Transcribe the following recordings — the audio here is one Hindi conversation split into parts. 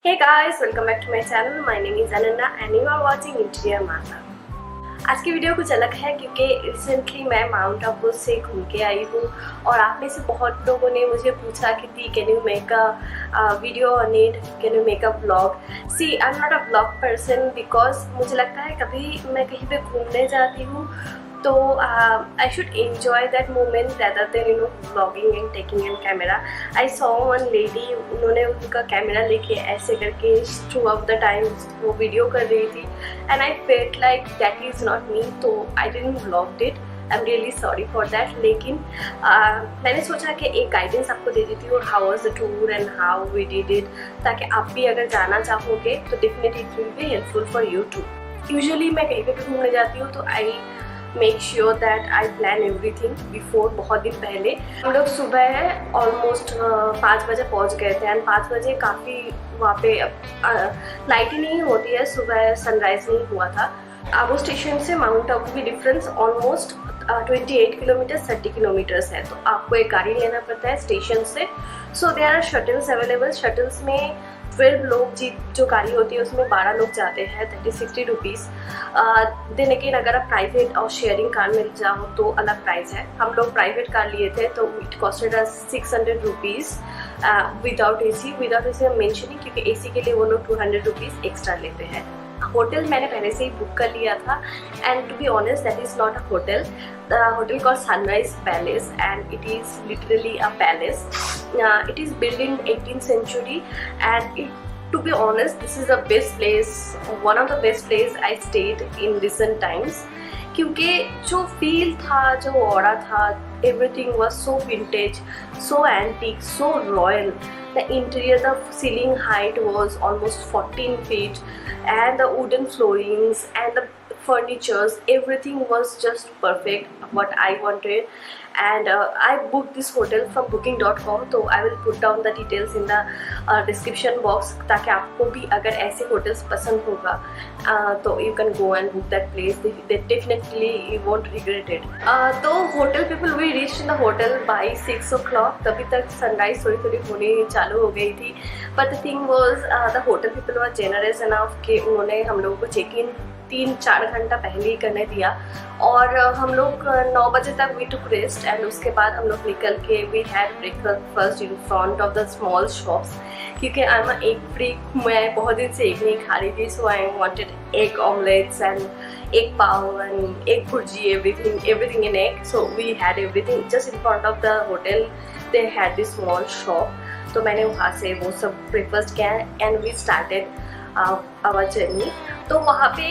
Hey guys, welcome back to my channel. My name is Ananda and you are watching Interior Mata. आज की वीडियो कुछ अलग है क्योंकि रिसेंटली मैं माउंट आबू से घूम के आई हूँ और आप में से बहुत लोगों ने मुझे पूछा कि दी can you make a video on it, can you make a vlog. See I am not a vlog person because मुझे लगता है कभी मैं कहीं पे घूमने जाती हूँ तो I should enjoy that moment rather than vlogging and taking in camera. I saw one lady, उन्होंने उनका कैमरा लेके ऐसे करके थ्रू आउट द टाइम वो वीडियो कर रही थी and I felt like that is not me, तो I didn't vlog it. I'm really sorry for that. लेकिन मैंने सोचा कि एक गाइडेंस आपको दे देती हूँ how was the tour and how we did it, ताकि आप भी अगर जाना चाहोगे तो definitely it will be helpful for you too. Usually मैं कहीं पे भी घूमने जाती हूँ तो I make sure that I plan everything before. बहुत दिन पहले हम लोग सुबह ऑलमोस्ट 5 बजे पहुंच गए थे एंड 5 बजे काफ़ी वहाँ पे लाइट ही नहीं होती है, सुबह सनराइज नहीं हुआ था। आबू स्टेशन से माउंट आबू की डिफरेंस ऑलमोस्ट 28 किलोमीटर 30 किलोमीटर्स है, तो आपको एक गाड़ी लेना पड़ता है स्टेशन से। So there are shuttles available. Shuttles में 12 लोग जो गाड़ी होती है उसमें 12 लोग जाते हैं, 30-60 रुपीज़। देन अगेन अगर आप प्राइवेट और शेयरिंग कार मिल जाओ तो अलग प्राइस है। हम लोग प्राइवेट कार लिए थे तो it costed us 600 rupees without AC. Without AC हम मेंशनिंग क्योंकि एसी के लिए वो लोग 200 रुपीज़ एक्स्ट्रा लेते हैं। होटल मैंने पहले से ही बुक कर लिया था and to be honest that is not a hotel. The hotel called sunrise palace and it is literally a palace. It is built in 18th century and to be honest this is the best place, one of the best place I stayed in recent times, क्योंकि जो फील था, जो ऑरा था, everything was so vintage, so antique, so royal. The interior, the ceiling height was almost 14 feet and the wooden floorings and the furnitures, everything was just perfect what I wanted. And I booked this hotel from booking.com, so I will put down the details in the description box ताकि आपको भी अगर ऐसे hotels पसंद होगा तो you can go and book that place. They definitely you won't regret it. तो hotel people we reached in the hotel by 6 o'clock. तभी तक sunrise थोड़ी थोड़ी होनी चालू हो गई थी, but the thing was the hotel people were generous enough कि उन्होंने हम लोगों को check in 3-4 घंटा पहले ही करने दिया और हम लोग 9 बजे तक वी टुक रेस्ट एंड उसके बाद हम लोग निकल के we had breakfast first in front of the small shops, क्योंकि आई एम एग फ्रीक, मैं बहुत दिन से एग नहीं खा रही थी। So I wanted egg omelettes and egg pav and egg bhurji, everything in egg. So we had everything just in front of the hotel, they had this small shop. तो मैंने वहाँ से वो सब ब्रेकफास्ट किया and we started our journey. तो वहाँ पे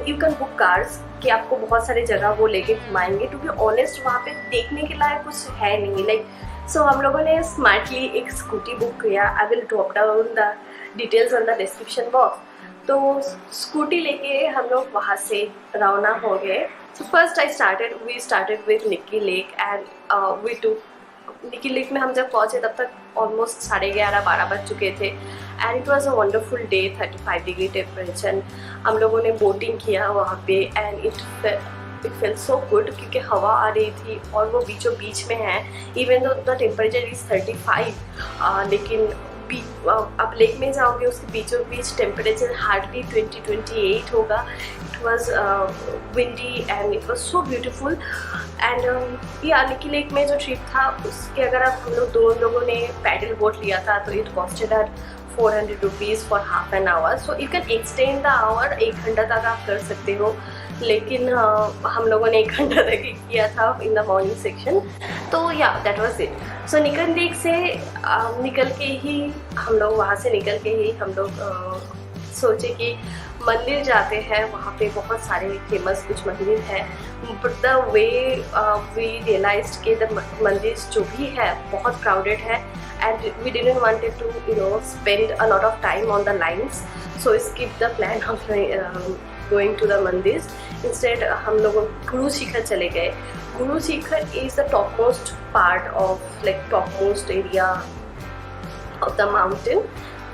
यू कैन बुक कार्स कि आपको बहुत सारी जगह वो लेके घुमाएंगे। टू बी ऑनेस्ट वहाँ पे देखने के लायक कुछ है नहीं, लाइक सो हम लोगों ने स्मार्टली एक स्कूटी बुक किया। I will drop down the details on the description box. तो स्कूटी लेके हम लोग वहाँ से रवाना हो गए। So first we started with Nakki lake and we to Nakki lake में हम जब पहुँचे तब तक ऑलमोस्ट 11:30-12 बज चुके थे and it was a wonderful day, 35 degree temperature. हम लोगों ने बोटिंग किया वहाँ पे and it fail so good क्योंकि हवा आ रही थी और वो बीचों बीच में है। Even though the temperature is 35 लेकिन आप लेक में जाओगे उसके बीचों बीच टेम्परेचर हार्डली 20-28 होगा। It was windy and it was so beautiful and या निक्की लेक में जो ट्रिप था उसके अगर आप हम लोग 2 लोगों ने पैडल बोट लिया था तो it costed at 400 rupees for half an hour. So you can extend the hour, 1 घंटा तक आप कर सकते हो, लेकिन हम लोगों ने 1 घंटा तक ही किया था इन द मॉर्निंग सेक्शन। तो या दैट वाज इट। सो निकल लेक से निकल के ही हम लोग वहाँ से निकल के ही हम लोग सोचे कि मंदिर जाते हैं। वहाँ पे बहुत सारे फेमस कुछ मंदिर है, but the way we realized कि द मंदिर जो भी है बहुत क्राउडेड है and we didn't wanted to spend a lot of time on the lines, so skip the plan of going to the mandirs. Instead हम लोग गुरु शिखर चले गए। Guru Shikhar is the topmost part of like topmost area of the mountain,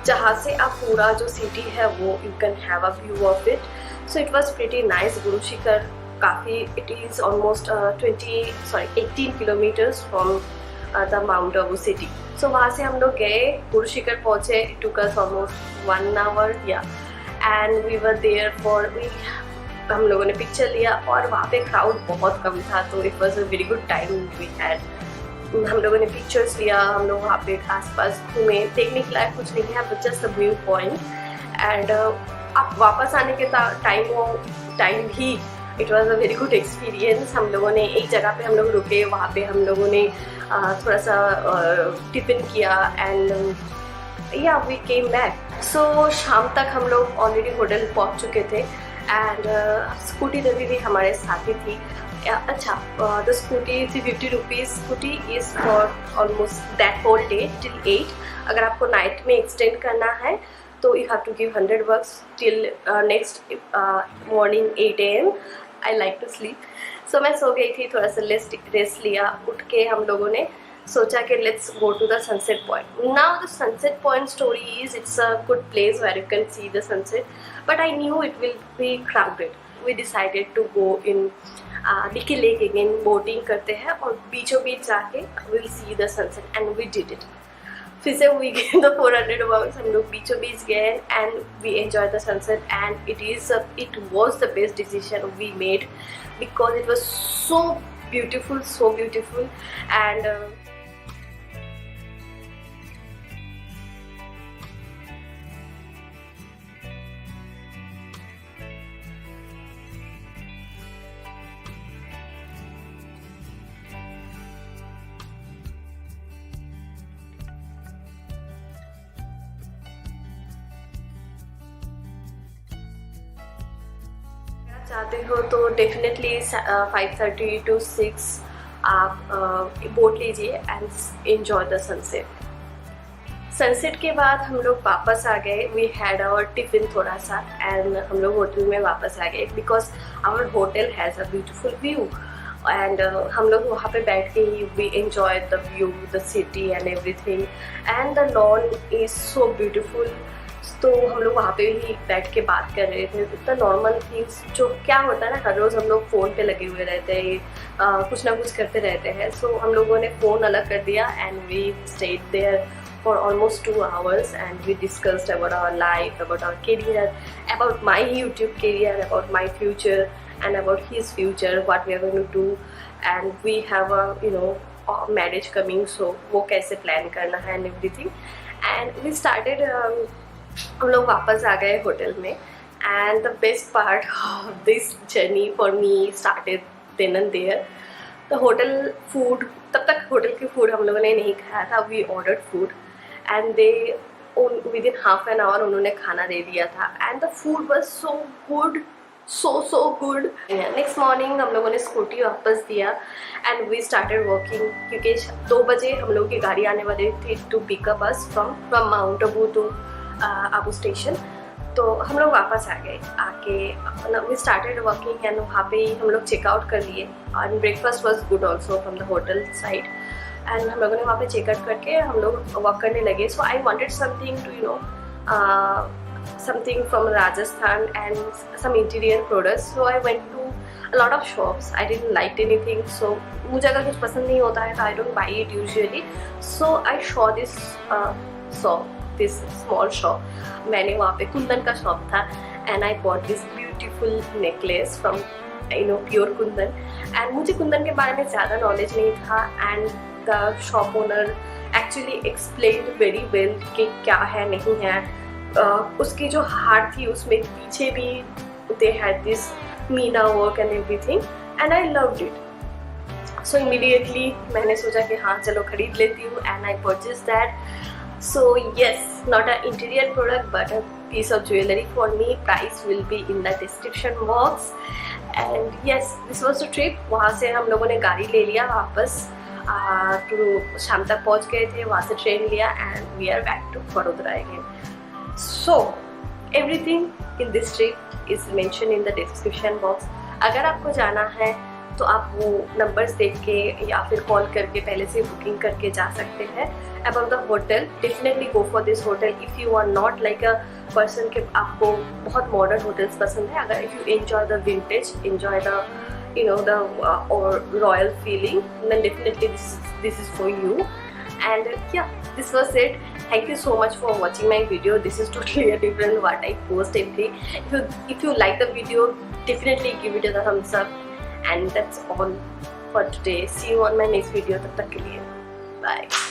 जहाँ से आप पूरा जो सिटी है वो you can have a view of it. So it was pretty nice. Guru Shikhar काफ़ी, it is almost 18 kilometers from the Mount Abu city. सो वहाँ से हम लोग गए, गुरुशिखर पहुँचे, it took us almost 1 hour yeah, and we were there for हम लोगों ने पिक्चर लिया और वहाँ पे क्राउड बहुत कम था, तो it was a very good time we had. हम लोगों ने पिक्चर्स लिया, हम लोग वहाँ पे आसपास घूमे, देखने के लायक कुछ नहीं है but just a view point. And अब वापस आने के टाइम भी it was a very good experience. हम लोगों ने एक जगह पे हम लोग रुके, वहाँ पे हम लोगों ने थोड़ा सा टिफिन किया एंड या वी केम बैक। सो शाम तक हम लोग ऑलरेडी होटल पहुँच चुके थे एंड स्कूटी दीदी भी हमारे साथ ही थी। अच्छा, द स्कूटी थी 50 rupees. Scooty is for almost that whole day till 8। अगर आपको नाइट में एक्सटेंड करना है तो you have to give 100 bucks till next morning 8 AM। I like to sleep, so मैं सो गई थी, थोड़ा सा रेस्ट लिया। उठ के हम लोगों ने सोचा कि let's go to the sunset point. Now the sunset point story is it's a good place where you can see the sunset, but I knew it will be crowded. We decided to go in डिकी लेक अगेन, बोटिंग करते हैं और बीचों बीच जाके will see the sunset and we did it. फिर से वी गेन द 400 bucks, हम लोग बीचों बीच गए and we enjoy the sunset and it was the best decision we made because it was so beautiful and चाहते हो तो डेफिनेटली 5:30 to 6 आप बोट लीजिए and enjoy the sunset. Sunset के बाद हम लोग वापस आ गए। वी हैड आवर टिफिन थोड़ा सा एंड हम लोग होटल में वापस आ गए because our hotel has a beautiful view and हम लोग वहाँ पे बैठ के ही we enjoy the view, the city and everything and the lawn is so beautiful. तो हम लोग वहाँ पे ही बैठ के बात कर रहे थे, इतना नॉर्मल थिंग्स जो क्या होता है ना, हर रोज़ हम लोग फ़ोन पे लगे हुए रहते हैं, कुछ ना कुछ करते रहते हैं। सो हम लोगों ने फ़ोन अलग कर दिया and we stayed there for almost 2 hours and we discussed about our life, about our career, about my YouTube career, about my future and about his future, what we are going to do, and we have a marriage coming, so वो कैसे plan करना है and everything, and we started हम लोग वापस आ गए होटल में and the best part of this journey for me started then and there. The hotel food, तब तक होटल की फूड हम लोगों ने नहीं खाया था, we ordered food and they within half an hour उन्होंने खाना दे दिया था and the food was so good, so good. Next morning हम लोगों ने स्कूटी वापस दिया and we started working क्योंकि 2 बजे हम लोगों की गाड़ी आने वाली थी to pick up us from Mount Abu to Abu Station. तो हम लोग वापस आ गए, आके वी स्टार्टेड वर्किंग एंड वहाँ पे ही हम लोग चेकआउट कर लिए and breakfast was good also from the hotel side and हम लोगों ने वहाँ पे चेकआउट करके हम लोग वर्क करने लगे. So I wanted something to something from Rajasthan and some interior products. So I went to a lot of shops. I didn't like anything. So मुझे अगर कुछ पसंद नहीं होता है तो I don't buy it usually. So I saw this small shop. मैंने वहाँ पे कुंदन का शॉप था and I bought this beautiful necklace from pure Kundan. And मुझे कुंदन के बारे में ज़्यादा नॉलेज नहीं था and the shop owner actually explained very well कि क्या है नहीं है. उसकी जो हार थी उसमें पीछे भी they had this Meena work and everything and I loved it. So immediately मैंने सोचा कि हाँ चलो खरीद लेती हूँ and I purchased that. So yes, not an interior product but a piece of jewelry for me. Price will be in the description box. And yes, this was the trip. वहाँ से हम लोगों ने गाड़ी ले लिया वापस to शाम तक पहुँच गए थे. वहाँ से ट्रेन लिया and we are back to Vadodara again. So everything in this trip is mentioned in the description box. अगर आपको जाना है तो आप वो नंबर्स देख के या फिर कॉल करके पहले से बुकिंग करके जा सकते हैं. About the hotel, definitely go for this hotel if you are not like a person के आपको बहुत मॉडर्न होटल्स पसंद है. अगर if you enjoy the vintage, enjoy the the or royal feeling, then definitely this is for you. and yeah, this was it. Thank you so much for watching my video. This is totally a different what I post every. If you like the video, definitely give it a thumbs up. And that's all for today. See you on my next video. Tab tak ke liye, bye.